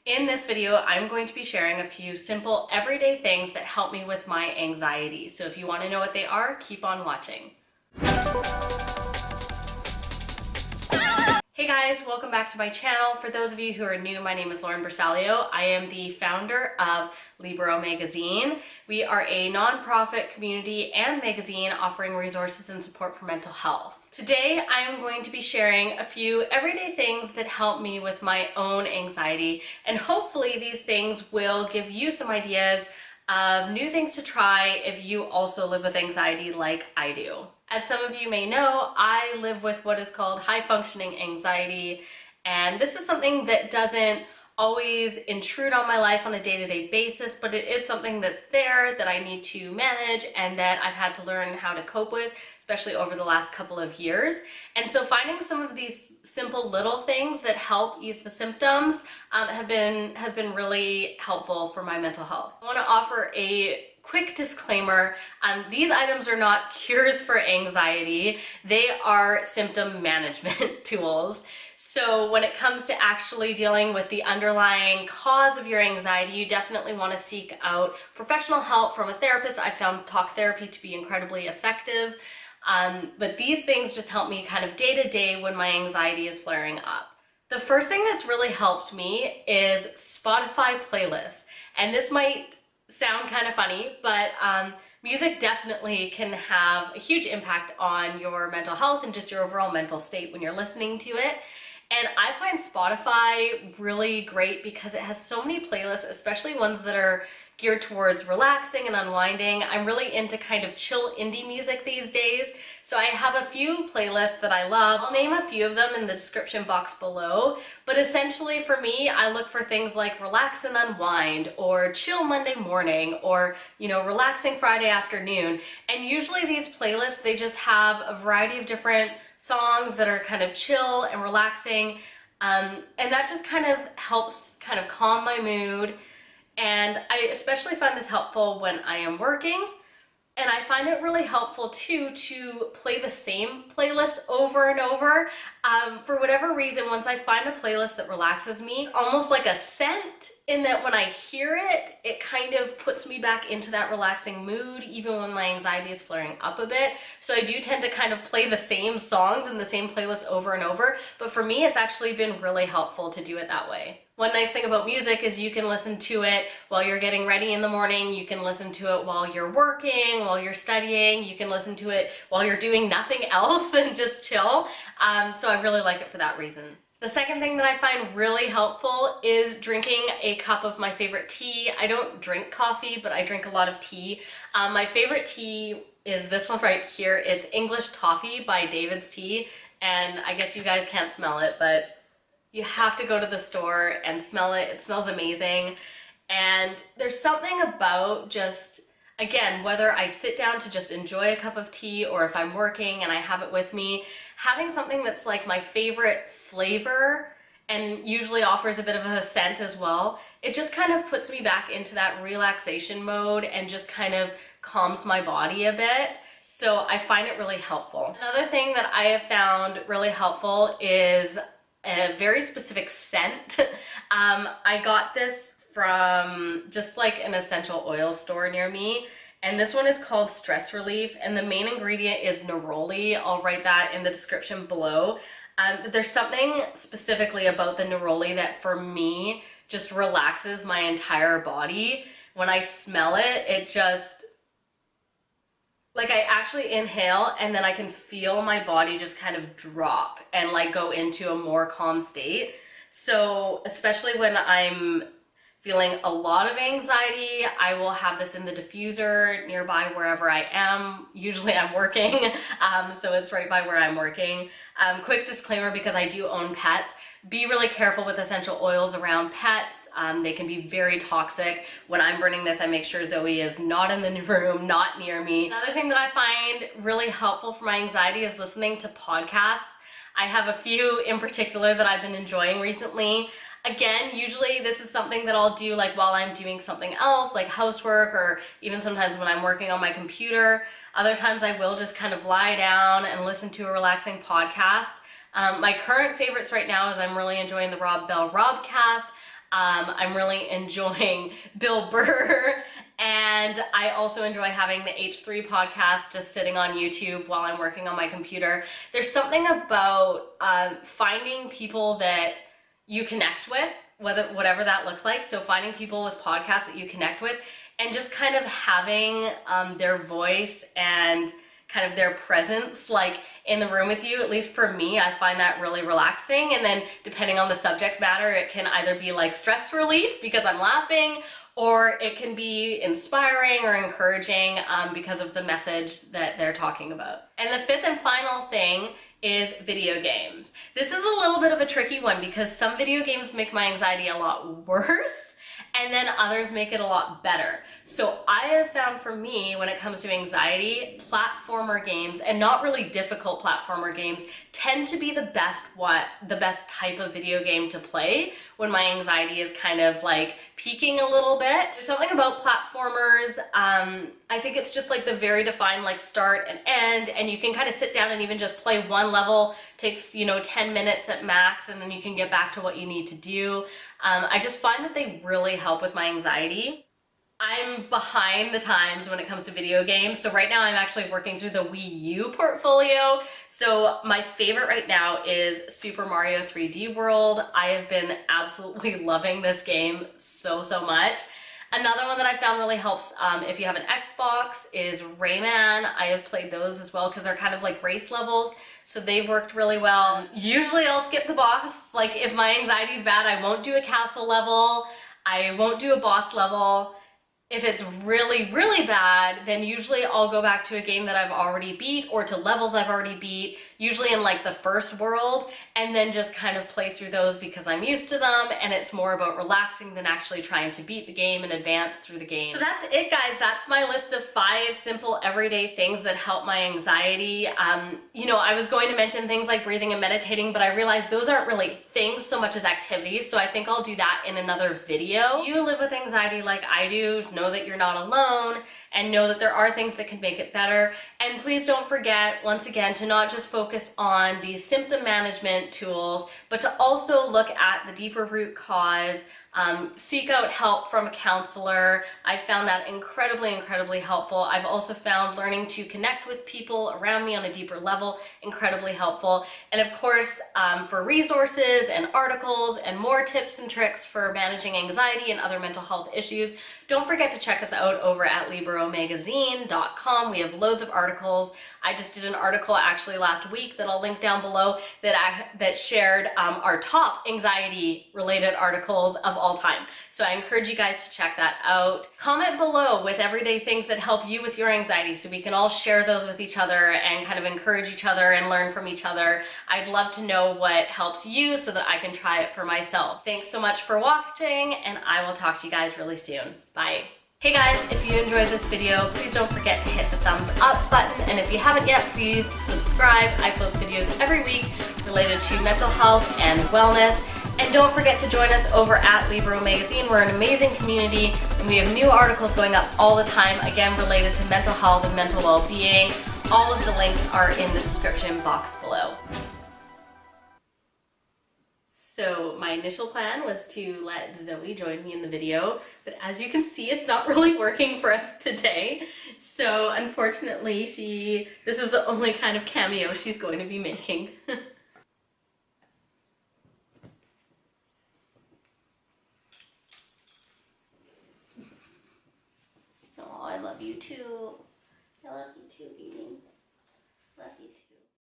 In this video, I'm going to be sharing a few simple everyday things that help me with my anxiety. So if you want to know what they are, keep on watching. Hey guys, welcome back to my channel. For those of you who are new, my name is Lauren Bersaglio. I am the founder of Libero Magazine. We are a nonprofit community and magazine offering resources and support for mental health. Today, I am going to be sharing a few everyday things that help me with my own anxiety, and hopefully these things will give you some ideas of new things to try if you also live with anxiety like I do. As some of you may know, I live with what is called high functioning anxiety, and this is something that doesn't always intrude on my life on a day-to-day basis, but it is something that's there that I need to manage and that I've had to learn how to cope with, especially over the last couple of years. And so finding some of these simple little things that help ease the symptoms has been really helpful for my mental health. I want to offer a quick disclaimer. These items are not cures for anxiety. They are symptom management tools. So when it comes to actually dealing with the underlying cause of your anxiety, you definitely want to seek out professional help from a therapist. I found talk therapy to be incredibly effective. But these things just help me kind of day to day when my anxiety is flaring up. The first thing that's really helped me is Spotify playlists. And this might sound kind of funny, but music definitely can have a huge impact on your mental health and just your overall mental state when you're listening to it. And I find Spotify really great because it has so many playlists, especially ones that are geared towards relaxing and unwinding. I'm really into kind of chill indie music these days. So I have a few playlists that I love. I'll name a few of them in the description box below. But essentially for me, I look for things like relax and unwind, or chill Monday morning, or, relaxing Friday afternoon. And usually these playlists, they just have a variety of different songs that are kind of chill and relaxing. And that just kind of helps kind of calm my mood. And I especially find this helpful when I am working. And I find it really helpful too to play the same playlist over and over. For whatever reason, once I find a playlist that relaxes me, it's almost like a scent, in that when I hear it, it kind of puts me back into that relaxing mood, even when my anxiety is flaring up a bit. So I do tend to kind of play the same songs in the same playlist over and over. But for me, it's actually been really helpful to do it that way. One nice thing about music is you can listen to it while you're getting ready in the morning, you can listen to it while you're working, while you're studying, you can listen to it while you're doing nothing else and just chill. So I really like it for that reason. The second thing that I find really helpful is drinking a cup of my favorite tea. I don't drink coffee, but I drink a lot of tea. My favorite tea is this one right here. It's English Toffee by David's Tea. And I guess you guys can't smell it, but you have to go to the store and smell it. It smells amazing. And there's something about just, again, whether I sit down to just enjoy a cup of tea or if I'm working and I have it with me, having something that's like my favorite flavor and usually offers a bit of a scent as well, it just kind of puts me back into that relaxation mode and just kind of calms my body a bit. So I find it really helpful. Another thing that I have found really helpful is a very specific scent. I got this from just like an essential oil store near me, and this one is called Stress Relief, and the main ingredient is neroli. I'll write that in the description below. But there's something specifically about the neroli that for me just relaxes my entire body. When I smell it, it just, like, I actually inhale and then I can feel my body just kind of drop and like go into a more calm state. So especially when I'm feeling a lot of anxiety, I will have this in the diffuser nearby wherever I am. Usually I'm working, so it's right by where I'm working. Quick disclaimer, because I do own pets, be really careful with essential oils around pets. They can be very toxic. When I'm burning this, I make sure Zoe is not in the room, not near me. Another thing that I find really helpful for my anxiety is listening to podcasts. I have a few in particular that I've been enjoying recently. Again, usually this is something that I'll do like while I'm doing something else, like housework, or even sometimes when I'm working on my computer. Other times I will just kind of lie down and listen to a relaxing podcast. My current favorites right now is I'm really enjoying the Rob Bell Robcast. I'm really enjoying Bill Burr, and I also enjoy having the H3 podcast just sitting on YouTube while I'm working on my computer. There's something about finding people that you connect with, whatever that looks like. So finding people with podcasts that you connect with and just kind of having their voice and kind of their presence like in the room with you. At least for me, I find that really relaxing. And then depending on the subject matter, it can either be like stress relief because I'm laughing, or it can be inspiring or encouraging because of the message that they're talking about. And the fifth and final thing is video games. This is a little bit of a tricky one because some video games make my anxiety a lot worse, and then others make it a lot better. So I have found for me, when it comes to anxiety, platformer games, and not really difficult platformer games, tend to be the best type of video game to play when my anxiety is kind of like peaking a little bit. There's something about platformers, I think it's just like the very defined like start and end, and you can kind of sit down and even just play one level, takes 10 minutes at max, and then you can get back to what you need to do. I just find that they really help with my anxiety. I'm behind the times when it comes to video games. So right now I'm actually working through the Wii U portfolio. So my favorite right now is Super Mario 3D World. I have been absolutely loving this game so much. Another one that I found really helps if you have an Xbox is Rayman. I have played those as well because they're kind of like race levels. So they've worked really well. Usually I'll skip the boss. Like if my anxiety is bad, I won't do a castle level. I won't do a boss level. If it's really bad, then usually I'll go back to a game that I've already beat or to levels I've already beat, usually in like the first world, and then just kind of play through those because I'm used to them, and it's more about relaxing than actually trying to beat the game and advance through the game. So that's it, guys. That's my list of 5 simple everyday things that help my anxiety. I was going to mention things like breathing and meditating, but I realized those aren't really things so much as activities, so I think I'll do that in another video. If you live with anxiety like I do, know that you're not alone, and know that there are things that can make it better. And please don't forget, once again, to not just focus on these symptom management tools, but to also look at the deeper root cause. Seek out help from a counselor. I found that incredibly helpful. I've also found learning to connect with people around me on a deeper level incredibly helpful. And of course, for resources and articles and more tips and tricks for managing anxiety and other mental health issues, don't forget to check us out over at liberomagazine.com. We have loads of articles. I just did an article actually last week that I'll link down below that shared our top anxiety related articles of all time. So I encourage you guys to check that out. Comment below with everyday things that help you with your anxiety so we can all share those with each other and kind of encourage each other and learn from each other. I'd love to know what helps you so that I can try it for myself. Thanks so much for watching, and I will talk to you guys really soon. Bye. Hey guys, if you enjoyed this video, please don't forget to hit the thumbs up button, and if you haven't yet, please subscribe. I post videos every week related to mental health and wellness. And don't forget to join us over at Libero Magazine. We're an amazing community, and we have new articles going up all the time, again, related to mental health and mental well-being. All of the links are in the description box below. So my initial plan was to let Zoe join me in the video, but as you can see, it's not really working for us today. So unfortunately, this is the only kind of cameo she's going to be making. Oh, I love you too. I love you too, baby.